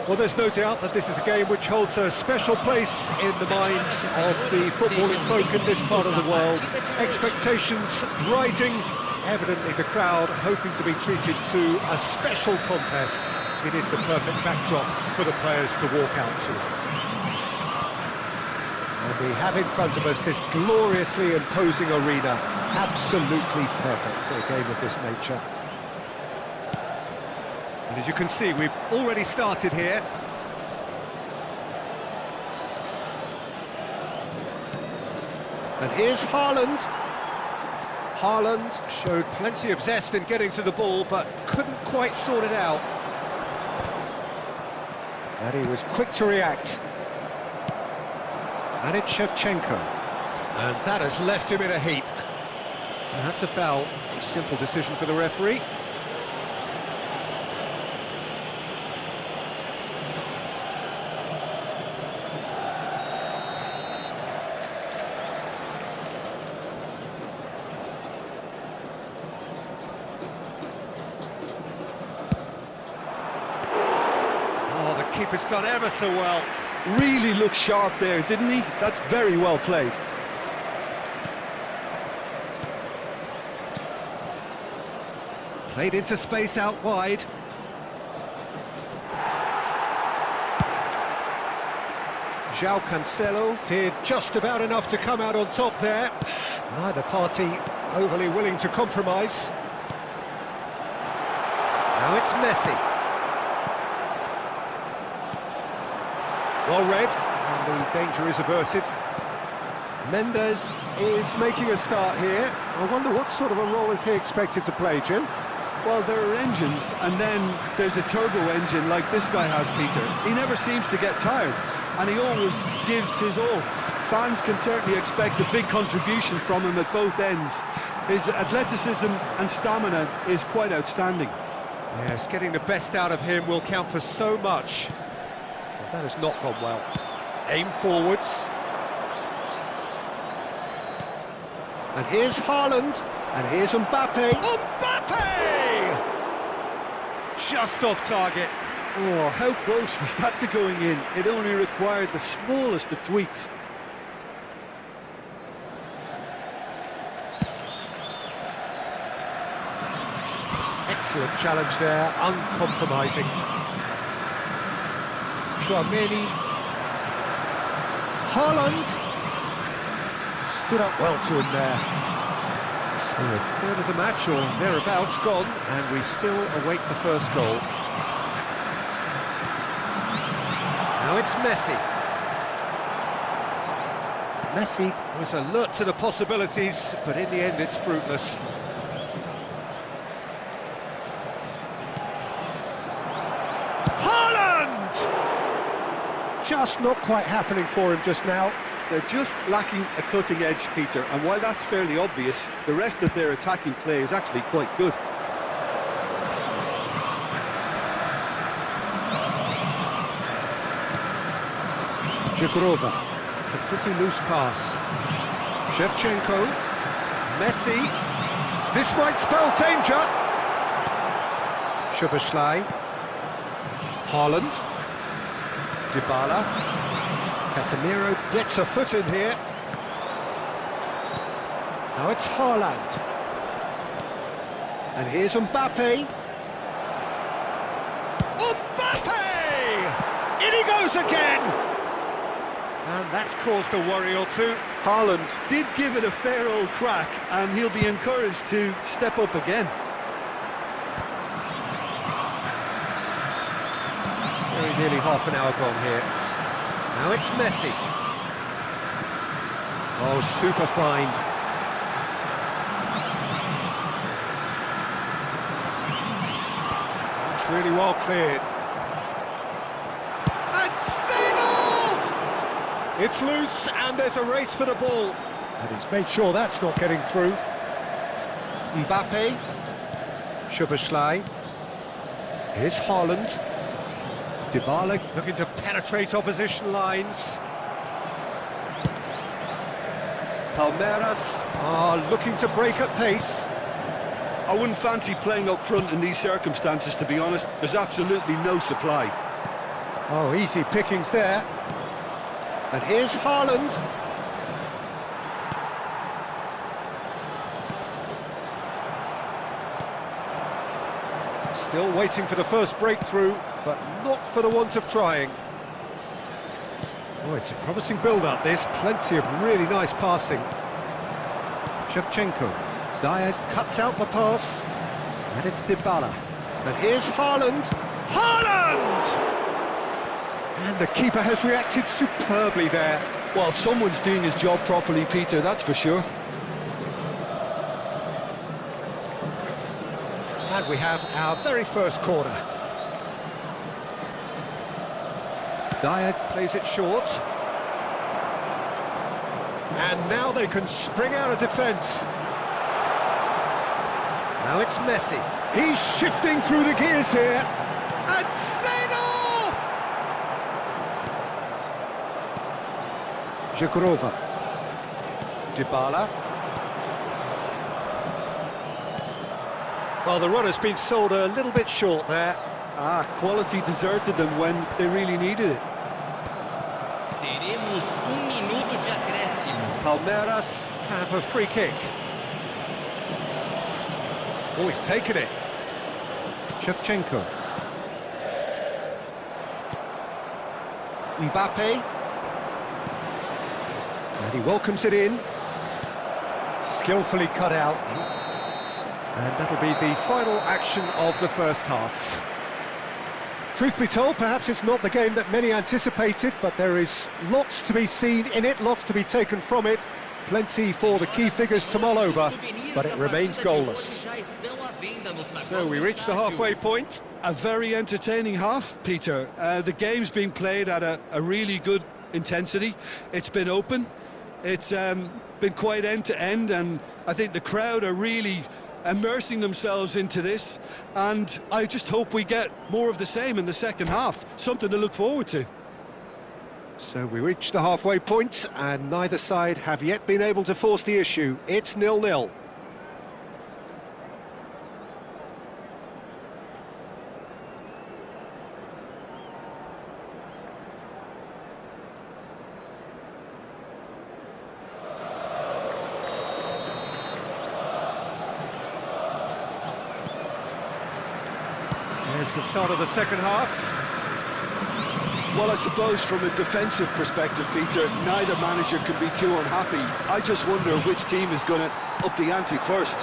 Well, there's no doubt that this is a game which holds a special place in the minds of the footballing folk in this part of the world. Expectations rising, evidently the crowd hoping to be treated to a special contest. It is the perfect backdrop for the players to walk out to. And we have in front of us this gloriously imposing arena, absolutely perfect for a game of this nature. And as you can see, we've already started here. And here's Haaland. Haaland showed plenty of zest in getting to the ball, but couldn't quite sort it out. And he was quick to react. And it's Shevchenko. And that has left him in a heap. And that's a foul. A simple decision for the referee. Keeper's done ever so well. Really looked sharp there, didn't he? That's very well played. Played into space out wide. João Cancelo did just about enough to come out on top there. Neither party overly willing to compromise. Now it's Messi. Well read, and the danger is averted. Mendes is making a start here. I wonder what sort of a role is he expected to play, Jim? Well, there are engines, and then there's a turbo engine like this guy has, Peter. He never seems to get tired, and he always gives his all. Fans can certainly expect a big contribution from him at both ends. His athleticism and stamina is quite outstanding. Yes, getting the best out of him will count for so much. That has not gone well. Aim forwards. And here's Haaland. And here's Mbappe. Mbappe! Just off target. Oh, how close was that to going in? It only required the smallest of tweaks. Excellent challenge there, uncompromising. Chouameni. Haaland stood up well to him there. So a third of the match or thereabouts gone, and we still await the first goal. Now it's Messi. Messi was alert to the possibilities, but in the end it's fruitless. Just not quite happening for him just now. They're just lacking a cutting edge, Peter, and while that's fairly obvious, the rest of their attacking play is actually quite good. Zhikrova. It's a pretty loose pass. Shevchenko. Messi. This might spell danger. Szoboszlai. Haaland. Dybala. Casemiro gets a foot in here. Now it's Haaland. And here's Mbappe. Mbappe! In he goes again! And that's caused a worry or two. Haaland did give it a fair old crack, and he'll be encouraged to step up again. Very nearly half an hour gone here. Now it's Messi. Oh, super find. That's really well cleared. And Sino! It's loose, and there's a race for the ball. And he's made sure that's not getting through. Mbappe. Szoboszlai. Here's Haaland. Dybala looking to penetrate opposition lines. Palmeiras are looking to break at pace. I wouldn't fancy playing up front in these circumstances, to be honest. There's absolutely no supply. Oh, easy pickings there. And here's Haaland. Still waiting for the first breakthrough, but not for the want of trying. Oh, it's a promising build-up, this. Plenty of really nice passing. Shevchenko. Dyer cuts out the pass. And it's Dybala. And here's Haaland. Haaland! And the keeper has reacted superbly there. Well, someone's doing his job properly, Peter, that's for sure. And we have our very first corner. Dyer plays it short. And now they can spring out of defence. Now it's Messi. He's shifting through the gears here. And Seedorf! Żegrova. Dybala. Well, the run has been sold a little bit short there. Quality deserted them when they really needed it. Teremos minuto de acréscimo. Palmeiras have a free kick. Oh, he's taken it. Shevchenko. Mbappe. And he welcomes it in. Skillfully cut out. And that'll be the final action of the first half. Truth be told, perhaps it's not the game that many anticipated, but there is lots to be seen in it, lots to be taken from it. Plenty for the key figures to mull over, but it remains goalless. So we reach the halfway point. A very entertaining half, Peter. The game's been played at a really good intensity. It's been open. It's been quite end-to-end, and I think the crowd are really immersing themselves into this, and I just hope we get more of the same in the second half. Something to look forward to. So we reach the halfway point, and neither side have yet been able to force the issue. It's 0-0. There's the start of the second half. Well, I suppose from a defensive perspective, Peter, neither manager can be too unhappy. I just wonder which team is going to up the ante first.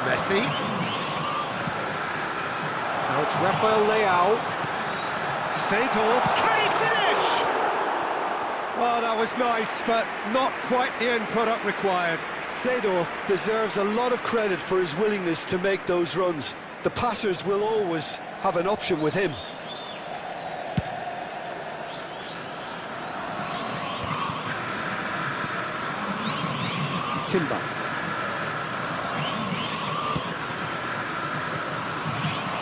Messi. Now it's Rafael Leao. Seedorf. Can he finish? Oh, that was nice, but not quite the end product required. Seedorf deserves a lot of credit for his willingness to make those runs. The passers will always have an option with him. Timber.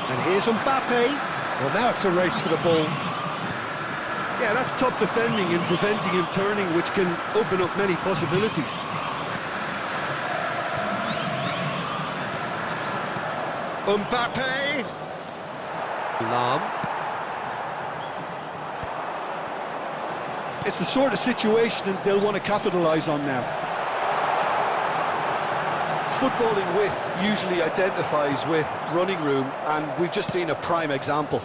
And here's Mbappe. Well, now it's a race for the ball. Yeah, that's top defending and preventing him turning, which can open up many possibilities. Mbappe. Lam. It's the sort of situation that they'll want to capitalise on now. Footballing width usually identifies with running room, and we've just seen a prime example.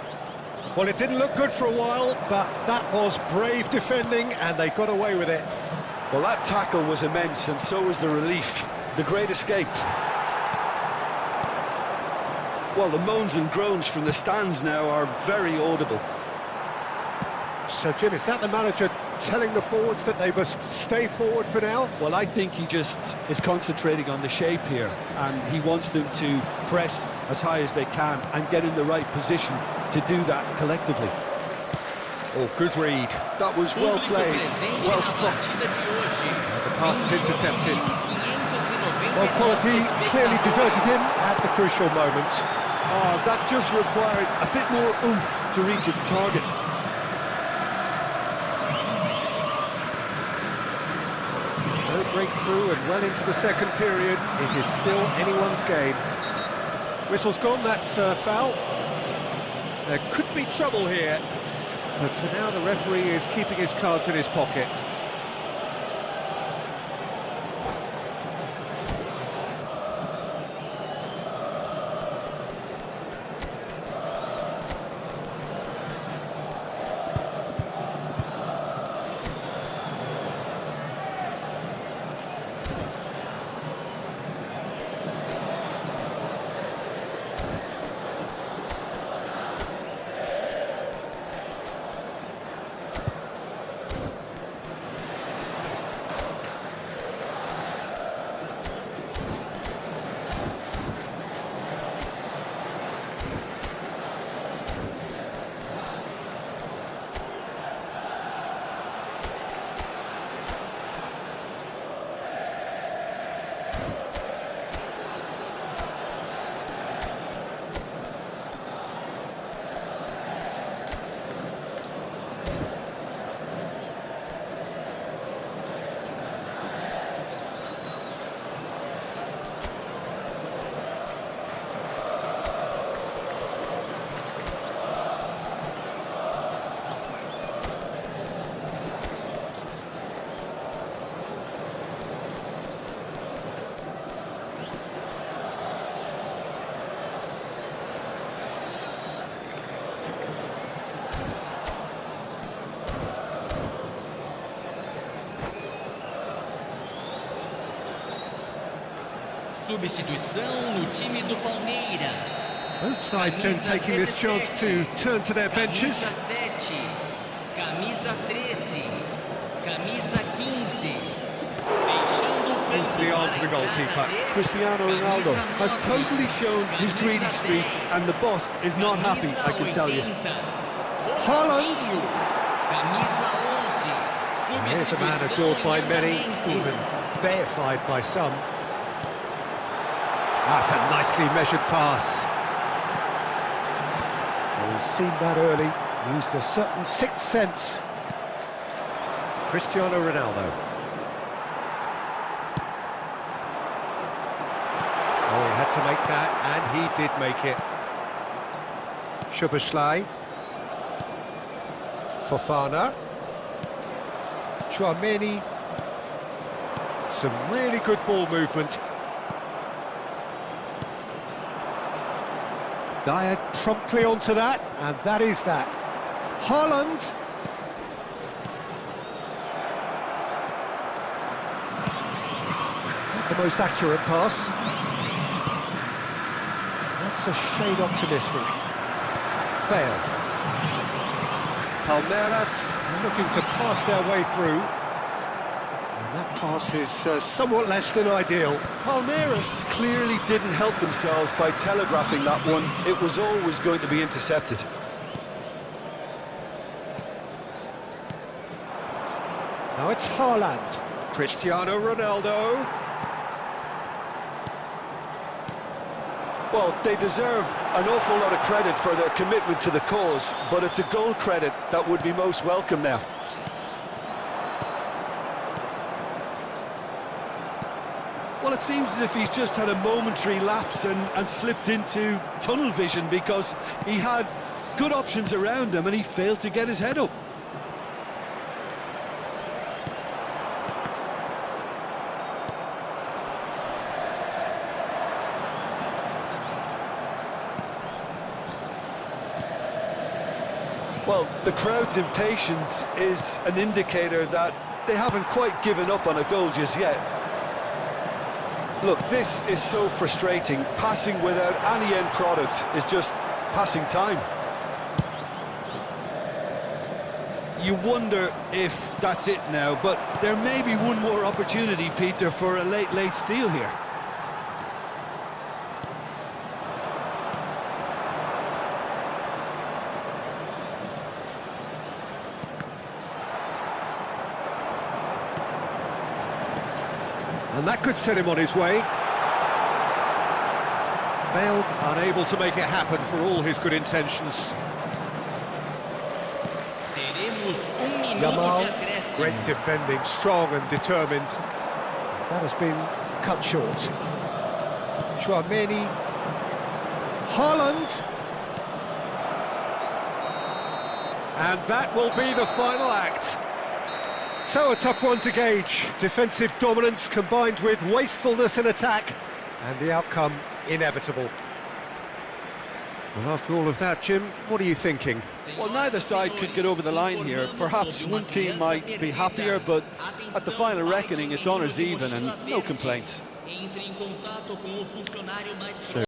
Well, it didn't look good for a while, but that was brave defending, and they got away with it. Well, that tackle was immense, and so was the relief. The great escape. Well, the moans and groans from the stands now are very audible. So, Jim, is that the manager telling the forwards that they must stay forward for now? Well, I think he just is concentrating on the shape here, and he wants them to press as high as they can and get in the right position to do that collectively. Oh, good read. That was well played, well stopped. The pass is intercepted. Well, quality clearly deserted him at the crucial moment. Oh, that just required a bit more oomph to reach its target. No breakthrough, and well into the second period, it is still anyone's game. Whistle's gone, that's foul. There could be trouble here, but for now the referee is keeping his cards in his pocket. Substituição no time do Palmeiras. Both sides then taking this chance to turn to their benches. Camisa 13, camisa 15. Into the arms of the goalkeeper. Cristiano Ronaldo has totally shown his greedy streak, and the boss is not happy, I can tell you. Haaland! Camisa 11. Here's a man adored by many, even deified by some. That's a nicely measured pass. Well, we've seen that early, used a certain sixth sense. Cristiano Ronaldo. Oh, he had to make that, and he did make it. Szoboszlai. Fofana. Tchouaméni. Some really good ball movement. Dyer promptly onto that, and that is that. Haaland. Not the most accurate pass. That's a shade optimistic. Bale. Palmeiras looking to pass their way through. And that pass is somewhat less than ideal. Palmeiras clearly didn't help themselves by telegraphing that one. It was always going to be intercepted. Now it's Haaland. Cristiano Ronaldo. Well, they deserve an awful lot of credit for their commitment to the cause, but it's a goal credit that would be most welcome now. Well, it seems as if he's just had a momentary lapse and slipped into tunnel vision, because he had good options around him and he failed to get his head up. Well, the crowd's impatience is an indicator that they haven't quite given up on a goal just yet. Look, this is so frustrating. Passing without any end product is just passing time. You wonder if that's it now, but there may be one more opportunity, Peter, for a late steal here. And that could set him on his way. Bale unable to make it happen for all his good intentions. Yamal, great defending, strong and determined. That has been cut short. Tchouaméni. Haaland. And that will be the final act. So a tough one to gauge. Defensive dominance combined with wastefulness in attack, and the outcome inevitable. Well, after all of that, Jim, what are you thinking? Well, neither side could get over the line here. Perhaps one team might be happier, but at the final reckoning, it's honours even and no complaints. Entre em contato com o funcionário mais